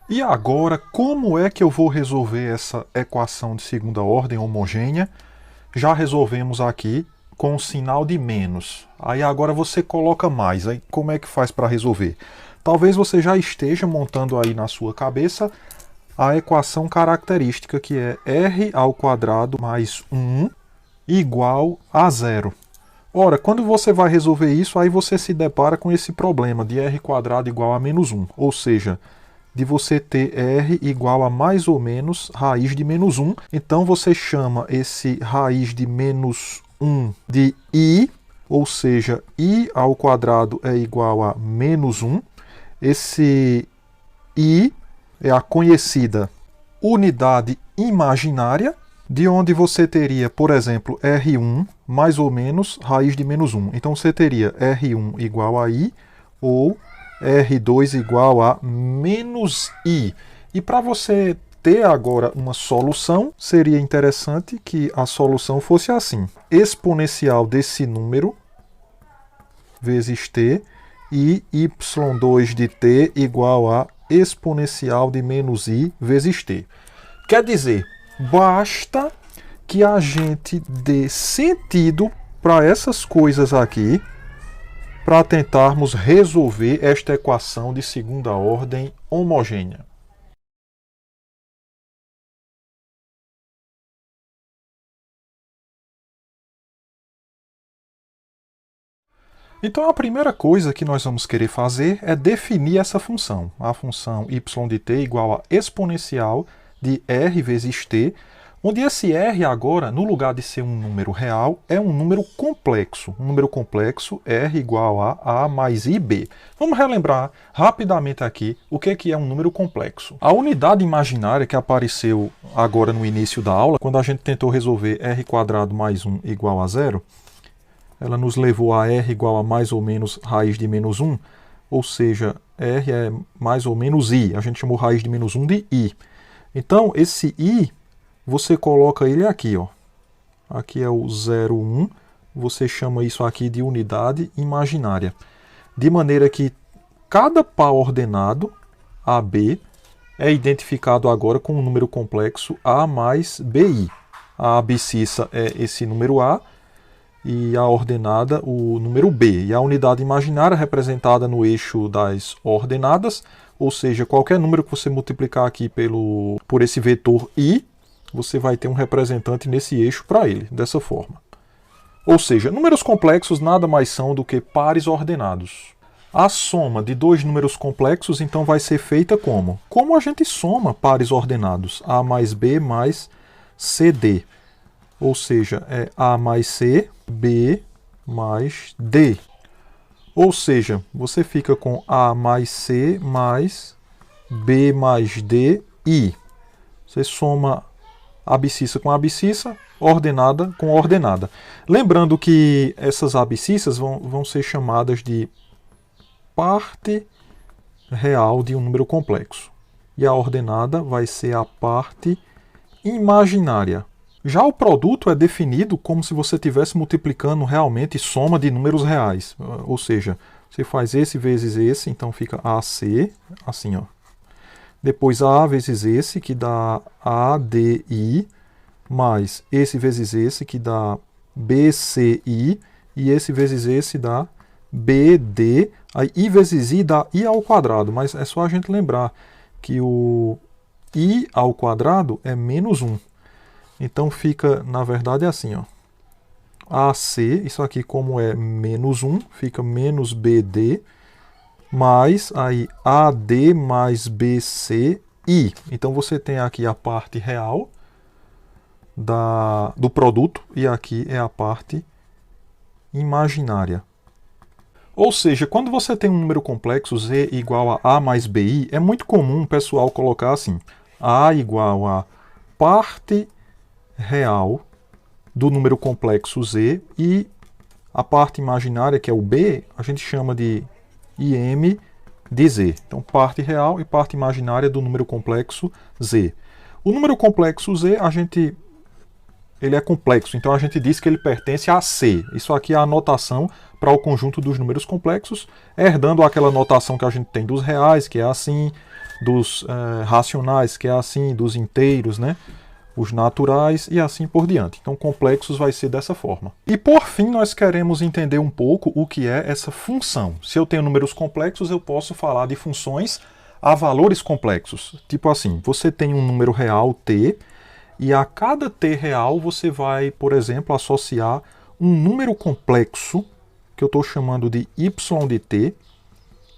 E agora, como é que eu vou resolver essa equação de segunda ordem homogênea? Já resolvemos aqui com o sinal de menos. Aí agora você coloca mais. Aí como é que faz para resolver? Talvez você já esteja montando aí na sua cabeça a equação característica, que é r ao quadrado mais 1 igual a zero. Ora, quando você vai resolver isso, aí você se depara com esse problema de r quadrado igual a menos 1, ou seja, de você ter r igual a mais ou menos raiz de menos 1. Então você chama esse raiz de menos 1 de i, ou seja, i ao quadrado é igual a menos 1. Esse i é a conhecida unidade imaginária, de onde você teria, por exemplo, R1 mais ou menos raiz de menos 1. Então você teria R1 igual a I ou R2 igual a menos I. E para você ter agora uma solução, seria interessante que a solução fosse assim: exponencial desse número vezes t e y2 de t igual a exponencial de menos i vezes t. Quer dizer, basta que a gente dê sentido para essas coisas aqui para tentarmos resolver esta equação de segunda ordem homogênea. Então a primeira coisa que nós vamos querer fazer é definir essa função. A função y de t igual a exponencial de r vezes t, onde esse r agora, no lugar de ser um número real, é um número complexo. Um número complexo, r igual a mais ib. Vamos relembrar rapidamente aqui o que é um número complexo. A unidade imaginária que apareceu agora no início da aula, quando a gente tentou resolver r quadrado mais 1 igual a zero, ela nos levou a r igual a mais ou menos raiz de menos 1, ou seja, r é mais ou menos i. A gente chamou raiz de menos 1 de i. Então, esse i, você coloca ele aqui, ó. Aqui é o 0,1. Você chama isso aqui de unidade imaginária. De maneira que cada par ordenado, AB, é identificado agora com um número complexo A mais BI. A abscissa é esse número A, e a ordenada o número b. E a unidade imaginária representada no eixo das ordenadas, ou seja, qualquer número que você multiplicar aqui por esse vetor i, você vai ter um representante nesse eixo para ele, dessa forma. Ou seja, números complexos nada mais são do que pares ordenados. A soma de dois números complexos, então, vai ser feita como? Como a gente soma pares ordenados, a mais b mais cd. Ou seja, é A mais C, B mais D. Ou seja, você fica com A mais C mais B mais D, I. Você soma abscissa com abscissa, ordenada com ordenada. Lembrando que essas abscissas vão ser chamadas de parte real de um número complexo. E a ordenada vai ser a parte imaginária. Já o produto é definido como se você estivesse multiplicando realmente soma de números reais. Ou seja, você faz esse vezes esse, então fica AC, assim, ó. Depois A vezes esse, que dá ADI, mais esse vezes esse, que dá BCI, e esse vezes esse dá BD. Aí I vezes I dá I ao quadrado, mas é só a gente lembrar que o I ao quadrado é menos 1. Então fica, na verdade, assim, ó. AC, isso aqui como é menos 1, fica menos BD, mais aí AD mais BCI. Então você tem aqui a parte real do produto e aqui é a parte imaginária. Ou seja, quando você tem um número complexo, Z igual a mais BI, é muito comum o pessoal colocar assim, A igual a parte real do número complexo Z e a parte imaginária, que é o B, a gente chama de IM de Z. Então, parte real e parte imaginária do número complexo Z. O número complexo Z, ele é complexo, então a gente diz que ele pertence a C. Isso aqui é a notação para o conjunto dos números complexos, herdando aquela notação que a gente tem dos reais, que é assim, dos racionais, que é assim, dos inteiros, né? Os naturais e assim por diante. Então, complexos vai ser dessa forma. E por fim, nós queremos entender um pouco o que é essa função. Se eu tenho números complexos, eu posso falar de funções a valores complexos. Tipo assim, você tem um número real t, e a cada t real você vai, por exemplo, associar um número complexo, que eu estou chamando de y de t,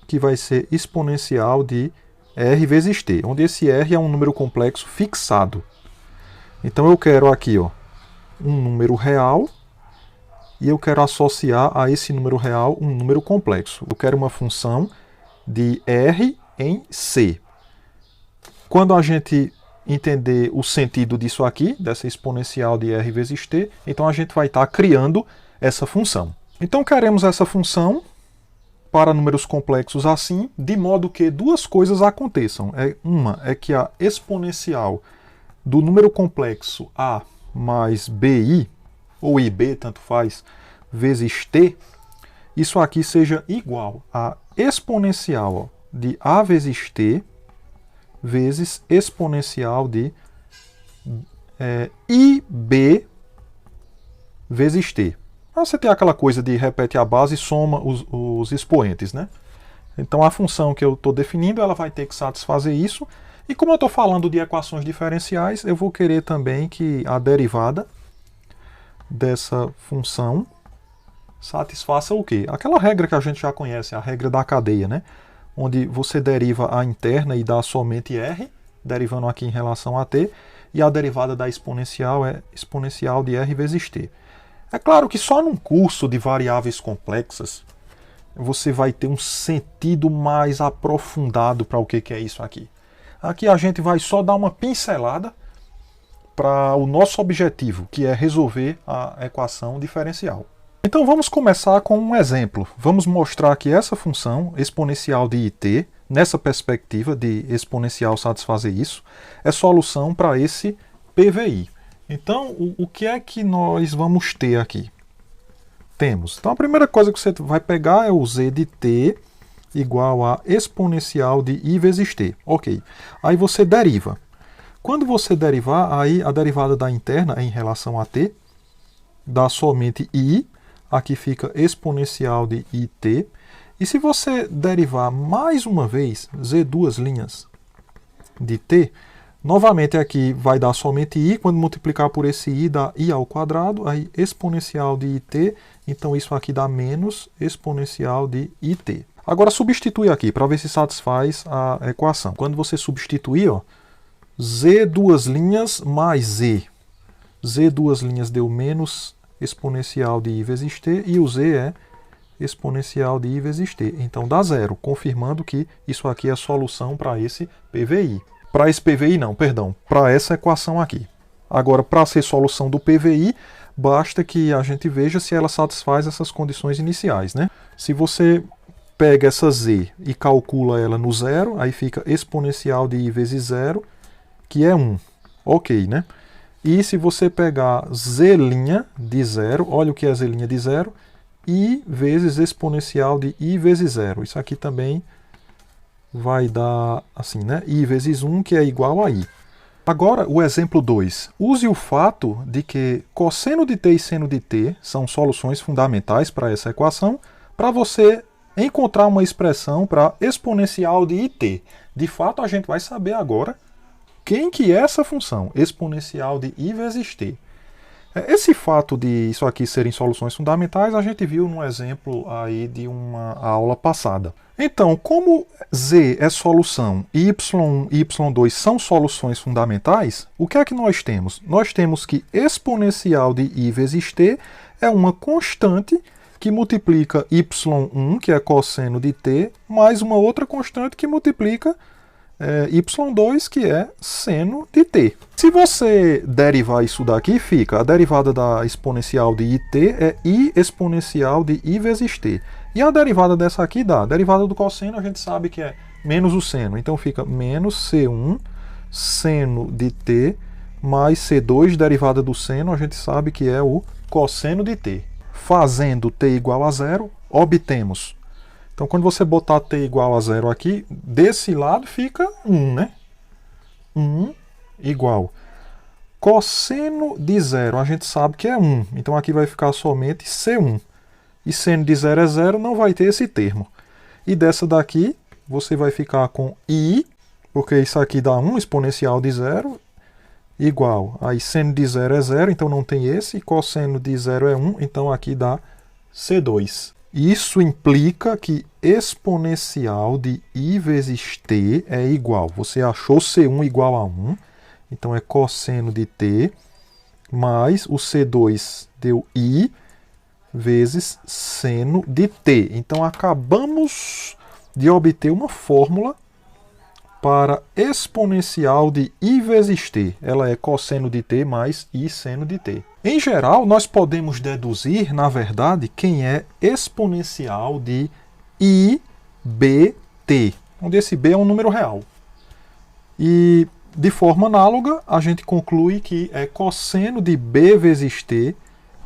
que vai ser exponencial de r vezes t, onde esse r é um número complexo fixado. Então eu quero aqui, ó, um número real e eu quero associar a esse número real um número complexo. Eu quero uma função de r em c. Quando a gente entender o sentido disso aqui, dessa exponencial de r vezes t, então a gente vai estar criando essa função. Então queremos essa função para números complexos assim, de modo que duas coisas aconteçam. Uma é que a exponencial do número complexo a mais bi, ou ib, tanto faz, vezes t, isso aqui seja igual a exponencial de a vezes t vezes exponencial de ib vezes t. Você tem aquela coisa de repete a base e soma os expoentes, né? Então a função que eu estou definindo, ela vai ter que satisfazer isso. E como eu estou falando de equações diferenciais, eu vou querer também que a derivada dessa função satisfaça o quê? Aquela regra que a gente já conhece, a regra da cadeia, né? Onde você deriva a interna e dá somente r, derivando aqui em relação a t, e a derivada da exponencial é exponencial de r vezes t. É claro que só num curso de variáveis complexas você vai ter um sentido mais aprofundado para o que é isso aqui. Aqui a gente vai só dar uma pincelada para o nosso objetivo, que é resolver a equação diferencial. Então vamos começar com um exemplo. Vamos mostrar que essa função exponencial de it, nessa perspectiva de exponencial satisfazer isso, é solução para esse PVI. Então, o que é que nós vamos ter aqui? Temos. Então a primeira coisa que você vai pegar é o z de t igual a exponencial de i vezes t. Ok. Aí você deriva. Quando você derivar, aí a derivada da interna em relação a t dá somente i. Aqui fica exponencial de it. E se você derivar mais uma vez z duas linhas de t, novamente aqui vai dar somente i. Quando multiplicar por esse i, dá i ao quadrado. Aí exponencial de it. Então isso aqui dá menos exponencial de it. Agora substitui aqui para ver se satisfaz a equação. Quando você substituir, ó, z duas linhas mais z. Z duas linhas deu menos exponencial de i vezes t e o z é exponencial de i vezes t. Então dá zero, confirmando que isso aqui é a solução para esse PVI. Para esse PVI não, perdão, para essa equação aqui. Agora, para ser solução do PVI, basta que a gente veja se ela satisfaz essas condições iniciais, né? Se você pega essa z e calcula ela no zero, aí fica exponencial de i vezes zero, que é 1. Ok, né? E se você pegar z' de zero, olha o que é z' de zero, i vezes exponencial de i vezes zero. Isso aqui também vai dar assim, né? I vezes 1, que é igual a i. Agora, o exemplo 2. Use o fato de que cosseno de t e seno de t são soluções fundamentais para essa equação, para você encontrar uma expressão para exponencial de it. De fato, a gente vai saber agora quem que é essa função, exponencial de i vezes t. Esse fato de isso aqui serem soluções fundamentais, a gente viu num exemplo aí de uma aula passada. Então, como z é solução e y1 e y2 são soluções fundamentais, o que é que nós temos? Nós temos que exponencial de i vezes t é uma constante que multiplica y1, que é cosseno de t, mais uma outra constante que multiplica y2, que é seno de t. Se você derivar isso daqui, fica a derivada da exponencial de it é i exponencial de i vezes t. E a derivada dessa aqui dá. A derivada do cosseno a gente sabe que é menos o seno. Então fica menos c1 seno de t mais c2, derivada do seno, a gente sabe que é o cosseno de t. Fazendo t igual a zero, obtemos Então, quando você botar t igual a 0 aqui, desse lado fica 1, né? 1 igual. Cosseno de 0, a gente sabe que é 1. Então, aqui vai ficar somente C1. E seno de 0 é 0, não vai ter esse termo. E dessa daqui, você vai ficar com I, porque isso aqui dá 1 exponencial de 0, igual. Aí seno de 0 é 0, então não tem esse. E cosseno de 0 é 1, então aqui dá C2. Isso implica que exponencial de I vezes t é igual. Você achou C1 igual a 1, então é cosseno de t, mais o C2 deu I vezes seno de t. Então acabamos de obter uma fórmula para exponencial de I vezes t. Ela é cosseno de t mais I seno de t. Em geral, nós podemos deduzir, na verdade, quem é exponencial de IBT, onde esse b é um número real. E, de forma análoga, a gente conclui que é cosseno de b vezes t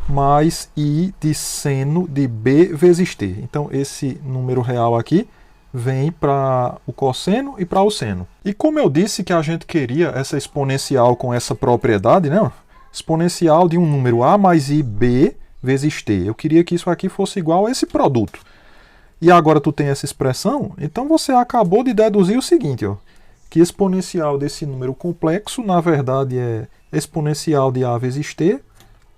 mais I de seno de b vezes t. Então, esse número real aqui vem para o cosseno e para o seno. E como eu disse que a gente queria essa exponencial com essa propriedade, né? Exponencial de um número a mais ib vezes t. Eu queria que isso aqui fosse igual a esse produto. E agora tu tem essa expressão, então você acabou de deduzir o seguinte, ó, que exponencial desse número complexo, na verdade, é exponencial de a vezes t.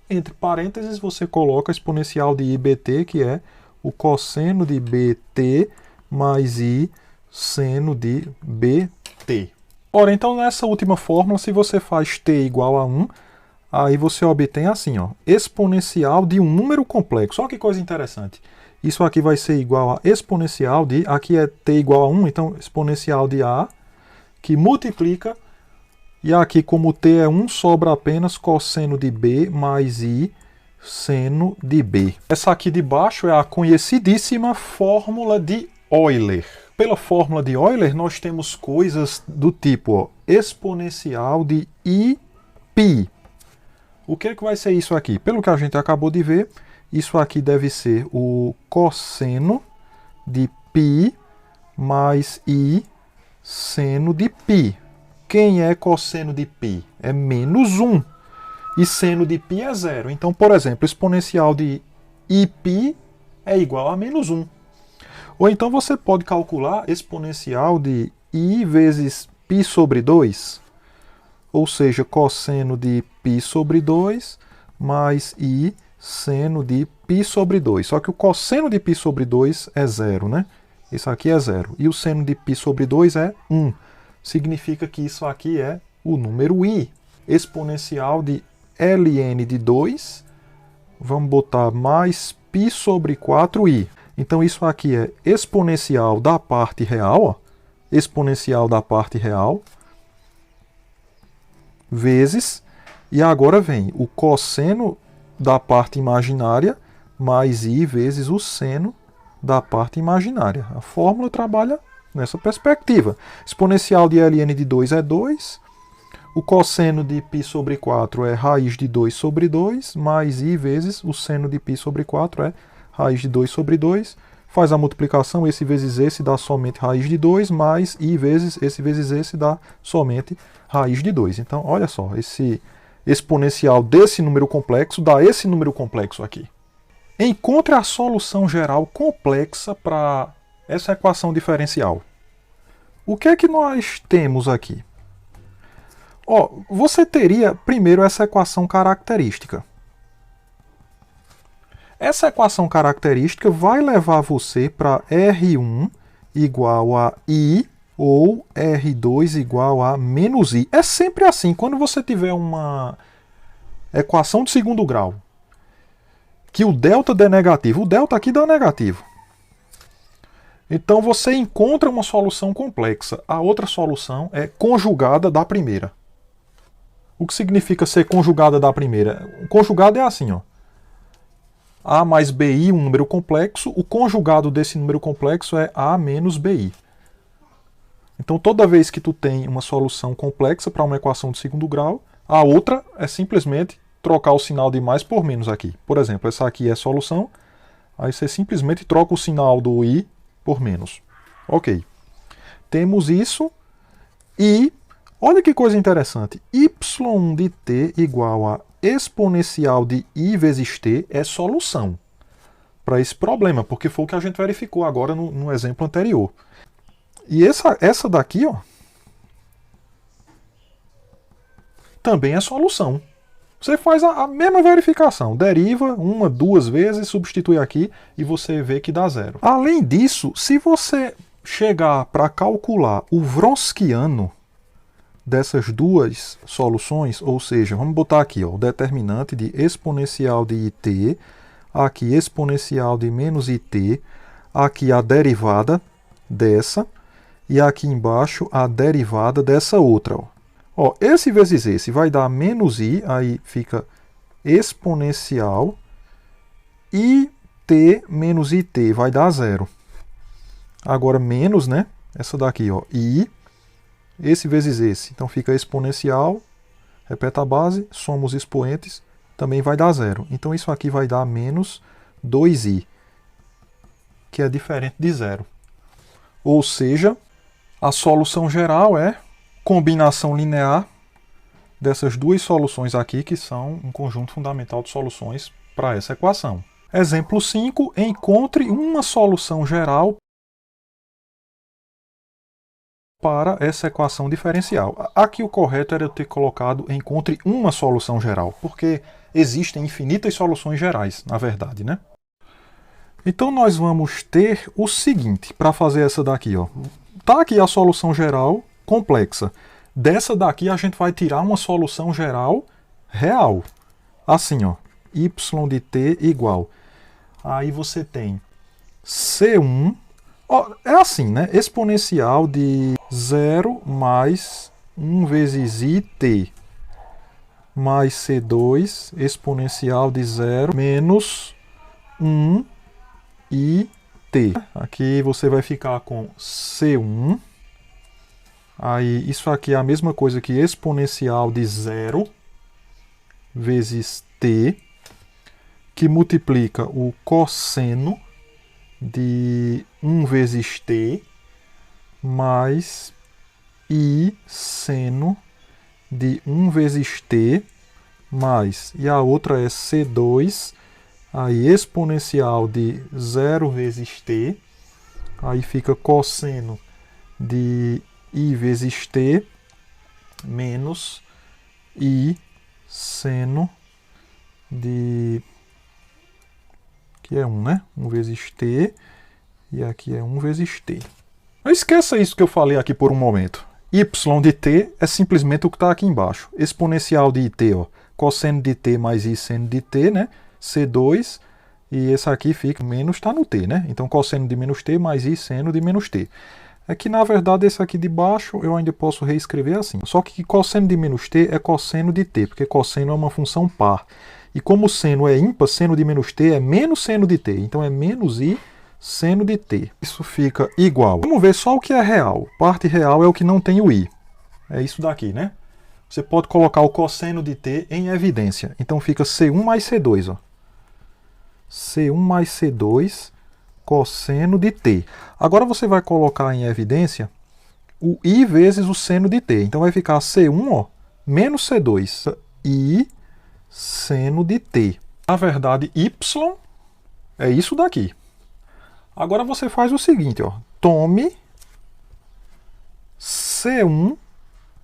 Entre parênteses, você coloca exponencial de IBT, que é o cosseno de BT mais I seno de BT. Ora, então nessa última fórmula, se você faz t igual a 1, aí você obtém assim, ó, exponencial de um número complexo. Olha que coisa interessante. Isso aqui vai ser igual a exponencial de, aqui é t igual a 1, então exponencial de A, que multiplica, e aqui como t é 1, sobra apenas cosseno de B mais I seno de B. Essa aqui de baixo é a conhecidíssima fórmula de Euler. Pela fórmula de Euler, nós temos coisas do tipo, ó, exponencial de Iπ. O que é que vai ser isso aqui? Pelo que a gente acabou de ver, isso aqui deve ser o cosseno de π mais I seno de π. Quem é cosseno de π? É menos 1. E seno de π é 0. Então, por exemplo, exponencial de Iπ é igual a menos 1. Ou então você pode calcular exponencial de I vezes π sobre 2. Ou seja, cosseno de π sobre 2 mais I seno de π sobre 2. Só que o cosseno de π sobre 2 é 0, né? Isso aqui é 0. E o seno de π sobre 2 é 1. Significa que isso aqui é o número I. Exponencial de ln de 2, vamos botar mais π sobre 4i. Então isso aqui é exponencial da parte real, ó, exponencial da parte real, vezes, e agora vem o cosseno da parte imaginária mais i vezes o seno da parte imaginária. A fórmula trabalha nessa perspectiva. Exponencial de ln de 2 é 2. O cosseno de π sobre 4 é raiz de 2 sobre 2, mais i vezes o seno de π sobre 4 é raiz de 2 sobre 2. Faz a multiplicação, esse vezes esse dá somente raiz de 2, mais i vezes esse dá somente raiz de 2. Então, olha só, esse exponencial desse número complexo dá esse número complexo aqui. Encontre a solução geral complexa para essa equação diferencial. O que é que nós temos aqui? Ó, você teria primeiro essa equação característica. Essa equação característica vai levar você para R1 igual a I ou R2 igual a menos I. É sempre assim, quando você tiver uma equação de segundo grau, que o delta dê negativo, o delta aqui dá negativo. Então você encontra uma solução complexa. A outra solução é conjugada da primeira. O que significa ser conjugada da primeira? O conjugado é assim, ó. A mais BI, um número complexo. O conjugado desse número complexo é A menos BI. Então toda vez que tu tem uma solução complexa para uma equação de segundo grau, a outra é simplesmente trocar o sinal de mais por menos aqui. Por exemplo, essa aqui é a solução. Aí você simplesmente troca o sinal do I por menos. Ok. Temos isso e, olha que coisa interessante, y de t igual a exponencial de i vezes t é solução para esse problema, porque foi o que a gente verificou agora no exemplo anterior. E essa daqui, ó, também é solução. Você faz a mesma verificação, deriva uma, duas vezes, substitui aqui e você vê que dá zero. Além disso, se você chegar para calcular o Wronskiano dessas duas soluções, ou seja, vamos botar aqui ó, o determinante de exponencial de it, aqui exponencial de menos it, aqui a derivada dessa, e aqui embaixo a derivada dessa outra. Ó, esse vezes esse vai dar menos i, aí fica exponencial, it menos it vai dar zero. Agora menos, né? Essa daqui, ó, i, esse vezes esse. Então fica exponencial, repete a base, soma os expoentes, também vai dar zero. Então isso aqui vai dar menos 2i, que é diferente de zero. Ou seja, a solução geral é combinação linear dessas duas soluções aqui, que são um conjunto fundamental de soluções para essa equação. Exemplo 5, encontre uma solução geral para essa equação diferencial. Aqui o correto era eu ter colocado encontre uma solução geral, porque existem infinitas soluções gerais, na verdade, né? Então nós vamos ter o seguinte, para fazer essa daqui, ó. Tá aqui a solução geral complexa. Dessa daqui a gente vai tirar uma solução geral real. Assim, ó, y de t igual. Aí você tem C1, ó, é assim, né? Exponencial de 0 mais 1 vezes it mais C2, exponencial de 0 menos 1 it. Aqui você vai ficar com C1. Aí isso aqui é a mesma coisa que exponencial de 0 vezes t, que multiplica o cosseno de 1 vezes t mais i seno de 1 vezes t mais, e a outra é C2, aí exponencial de 0 vezes t, aí fica cosseno de i vezes t menos i seno de, que é 1, né? 1 vezes t, e aqui é 1 vezes t. Não esqueça isso que eu falei aqui por um momento. Y de t é simplesmente o que está aqui embaixo. Exponencial de it, ó, cosseno de t mais i seno de t, né? C2, e esse aqui fica, menos está no t, né? Então cosseno de menos t mais i seno de menos t. É que, na verdade, esse aqui de baixo eu ainda posso reescrever assim. Só que cosseno de menos t é cosseno de t, porque cosseno é uma função par. E como seno é ímpar, seno de menos t é menos seno de t. Então é menos i seno de t. Isso fica igual. Vamos ver só o que é real. Parte real é o que não tem o i. É isso daqui, né? Você pode colocar o cosseno de t em evidência. Então fica C1 mais C2. Ó. C1 mais C2 cosseno de t. Agora você vai colocar em evidência o i vezes o seno de t. Então vai ficar C1 ó, menos C2. I seno de t. Na verdade, y é isso daqui. Agora você faz o seguinte, ó. Tome C1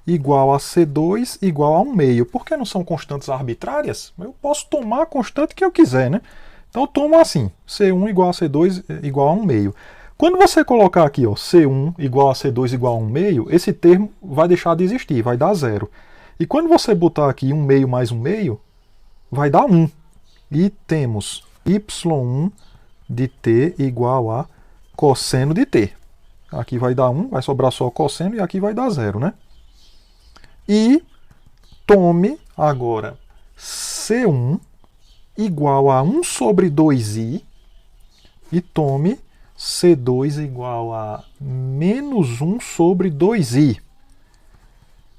igual a C2 igual a 1 meio. Por que não são constantes arbitrárias? Eu posso tomar a constante que eu quiser, né? Então eu tomo assim, C1 igual a C2 igual a 1 meio. Quando você colocar aqui, ó, C1 igual a C2 igual a 1 meio, esse termo vai deixar de existir, vai dar zero. E quando você botar aqui 1 meio mais 1 meio, vai dar 1. E temos y1 de t igual a cosseno de t. Aqui vai dar 1, vai sobrar só o cosseno, e aqui vai dar zero, né? E tome agora C1 igual a 1 sobre 2i e tome C2 igual a menos 1 sobre 2i.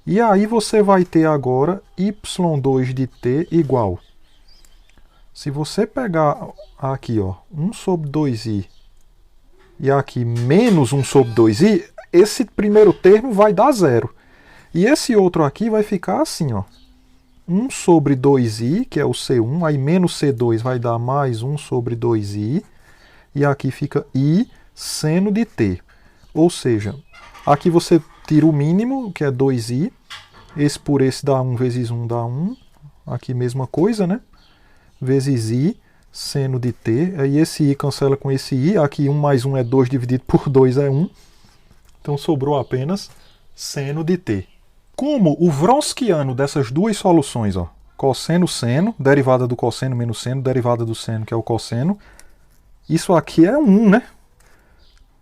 E aí você vai ter agora y2 de t igual. Se você pegar aqui, ó, 1 sobre 2i e aqui menos 1 sobre 2i, esse primeiro termo vai dar zero. E esse outro aqui vai ficar assim, ó. 1 sobre 2i, que é o C1, aí menos C2 vai dar mais 1 sobre 2i, e aqui fica i seno de t. Ou seja, aqui você tira o mínimo, que é 2i, esse por esse dá 1 vezes 1 dá 1, aqui mesma coisa, né? Vezes i seno de t, aí esse i cancela com esse i, aqui 1 mais 1 é 2, dividido por 2 é 1, então sobrou apenas seno de t. Como o Wronskiano dessas duas soluções, ó, cosseno, seno, derivada do cosseno menos seno, derivada do seno, que é o cosseno, isso aqui é 1, né?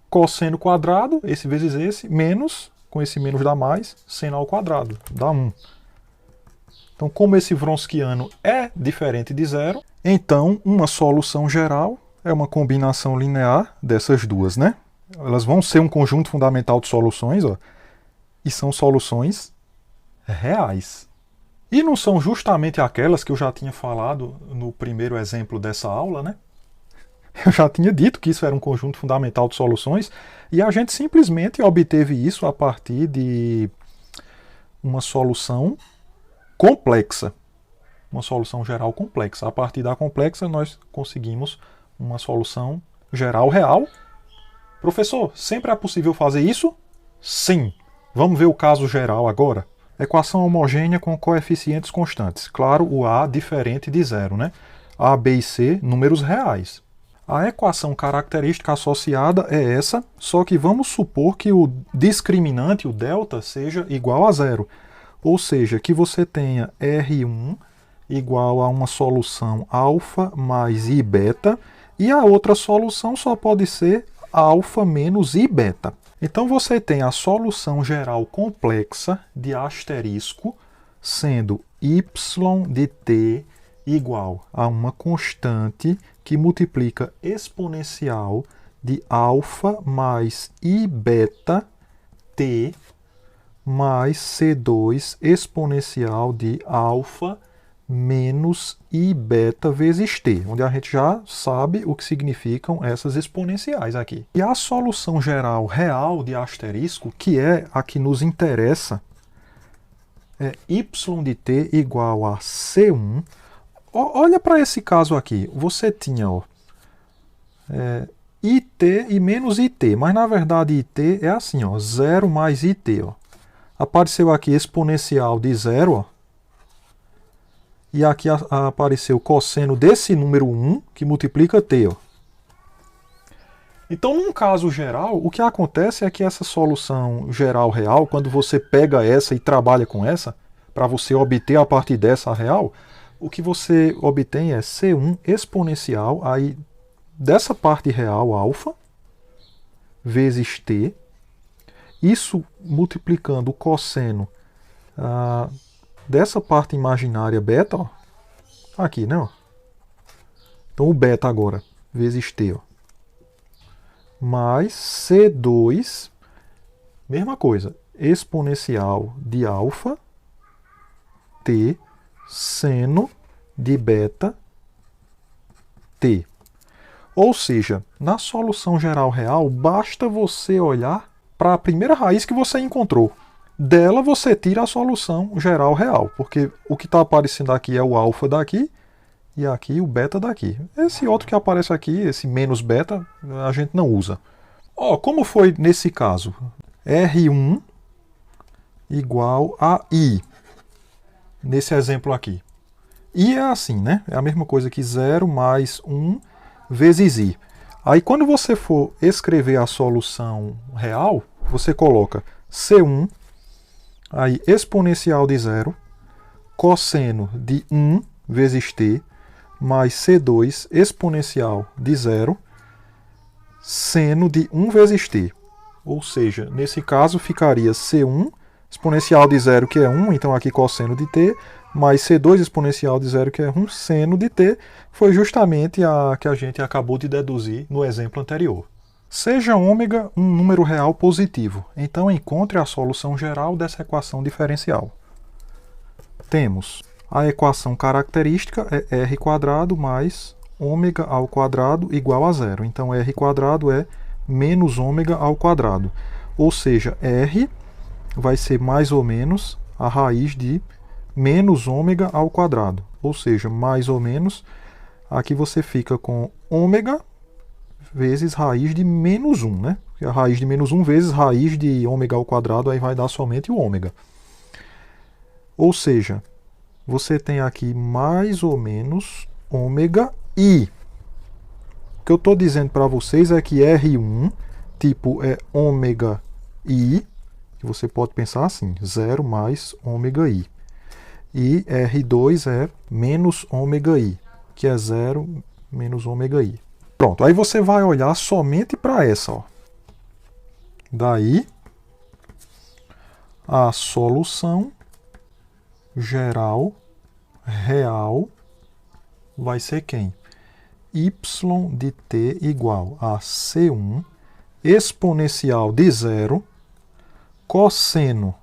Cosseno quadrado, esse vezes esse, menos, com esse menos dá mais, seno ao quadrado, dá 1. Então, como esse Wronskiano é diferente de zero, então uma solução geral é uma combinação linear dessas duas, né? Elas vão ser um conjunto fundamental de soluções, ó, e são soluções reais. E não são justamente aquelas que eu já tinha falado no primeiro exemplo dessa aula, né? Eu já tinha dito que isso era um conjunto fundamental de soluções e a gente simplesmente obteve isso a partir de uma solução complexa. Uma solução geral complexa. A partir da complexa nós conseguimos uma solução geral real. Professor, sempre é possível fazer isso? Sim. Vamos ver o caso geral agora? Equação homogênea com coeficientes constantes. Claro, o A diferente de zero, né? A, B e C, números reais. A equação característica associada é essa, só que vamos supor que o discriminante, o delta, seja igual a zero. Ou seja, que você tenha R1 igual a uma solução alfa mais I beta, e a outra solução só pode ser alfa menos I beta. Então você tem a solução geral complexa de asterisco sendo y de t igual a uma constante que multiplica exponencial de alfa mais I beta t mais C2 exponencial de alfa menos I beta vezes t, onde a gente já sabe o que significam essas exponenciais aqui. E a solução geral real de asterisco, que é a que nos interessa, é y de t igual a C1. Olha para esse caso aqui, você tinha IT e menos IT, mas na verdade IT é assim, ó, 0 mais IT. Ó. Apareceu aqui exponencial de 0, ó, e aqui apareceu cosseno desse número 1, que multiplica t. Ó. Então, num caso geral, o que acontece é que essa solução geral real, quando você pega essa e trabalha com essa, para você obter a partir dessa real, o que você obtém é C1 exponencial, aí dessa parte real, alfa, vezes t, isso multiplicando o cosseno dessa parte imaginária beta, ó, aqui, né? Ó. Então o beta agora, vezes t, ó, mais C2, mesma coisa, exponencial de alfa, t, seno de beta, t. Ou seja, na solução geral real, basta você olhar para a primeira raiz que você encontrou. Dela você tira a solução geral real, porque o que está aparecendo aqui é o alfa daqui e aqui o beta daqui. Esse outro que aparece aqui, esse menos beta, a gente não usa. Ó, como foi nesse caso? R1 igual a I, nesse exemplo aqui. I é assim, né? É a mesma coisa que 0 mais 1 vezes I. Aí quando você for escrever a solução real, você coloca C1, aí exponencial de 0, cosseno de 1 vezes t, mais C2 exponencial de 0, seno de 1 vezes t. Ou seja, nesse caso ficaria C1 exponencial de 0, que é 1, então aqui cosseno de t, mais C2 exponencial de 0, que é 1, seno de t, foi justamente a que a gente acabou de deduzir no exemplo anterior. Seja ômega um número real positivo, então encontre a solução geral dessa equação diferencial. Temos a equação característica é r² mais ômega ao quadrado igual a zero. Então r² é menos ômega ao quadrado. Ou seja, R vai ser mais ou menos a raiz de menos ômega ao quadrado. Ou seja, mais ou menos, aqui você fica com ômega vezes raiz de menos 1, né? Porque a raiz de menos 1 vezes raiz de ômega ao quadrado, aí vai dar somente o ômega. Ou seja, você tem aqui mais ou menos ômega i. O que eu estou dizendo para vocês é que R1, tipo, é ômega i, que você pode pensar assim, 0 mais ômega i. E R2 é menos ômega i, que é 0 menos ômega i. Pronto, aí você vai olhar somente para essa, ó. Daí, a solução geral real vai ser quem? Y de t igual a C1 exponencial de 0 cosseno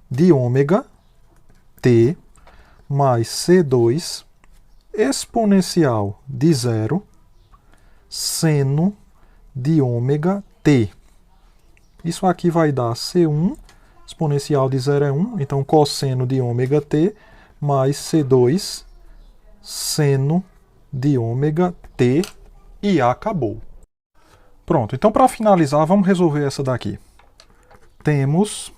de ômega t mais C2 exponencial de 0 seno de ômega t. Isso aqui vai dar C1, exponencial de 0 é 1, então cosseno de ômega t mais C2 seno de ômega t e acabou. Pronto, então para finalizar, vamos resolver essa daqui. Temos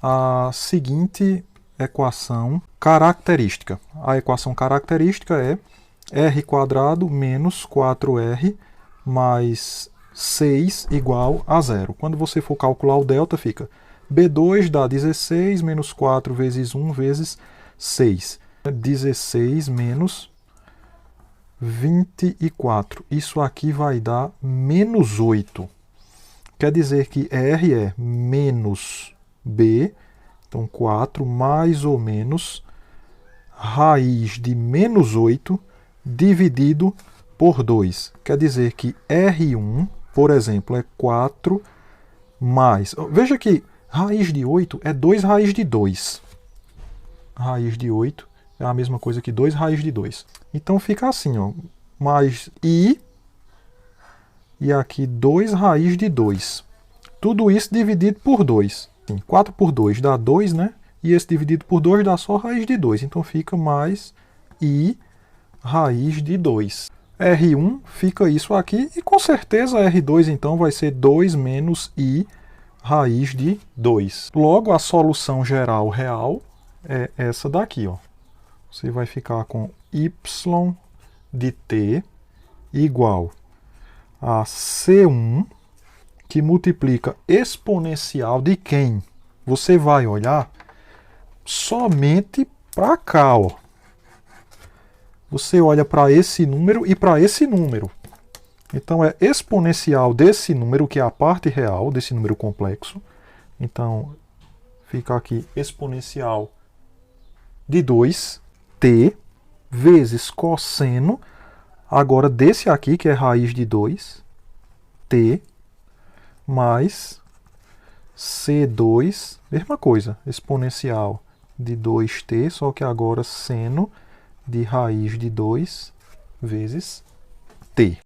a seguinte equação característica. A equação característica é r² menos 4r mais 6 igual a 0. Quando você for calcular o delta, fica B2 dá 16 menos 4 vezes 1 vezes 6. 16 menos 24. Isso aqui vai dar menos 8. Quer dizer que R é menos B, então 4 mais ou menos raiz de menos 8 dividido por 2. Quer dizer que R1, por exemplo, é 4 mais... Veja que raiz de 8 é 2 raiz de 2. Raiz de 8 é a mesma coisa que 2 raiz de 2. Então fica assim, ó, mais I e aqui 2 raiz de 2. Tudo isso dividido por 2. 4 por 2 dá 2, né? E esse dividido por 2 dá só raiz de 2. Então fica mais I raiz de 2. R1 fica isso aqui e com certeza R2 então vai ser 2 menos I raiz de 2. Logo a solução geral real é essa daqui, ó. Você vai ficar com y de t igual a C1, que multiplica exponencial de quem? Você vai olhar somente para cá, ó. Você olha para esse número e para esse número. Então é exponencial desse número, que é a parte real desse número complexo. Então fica aqui exponencial de 2t vezes cosseno, agora desse aqui, que é raiz de 2t, mais C2, mesma coisa, exponencial de 2t, só que agora seno de raiz de 2 vezes t.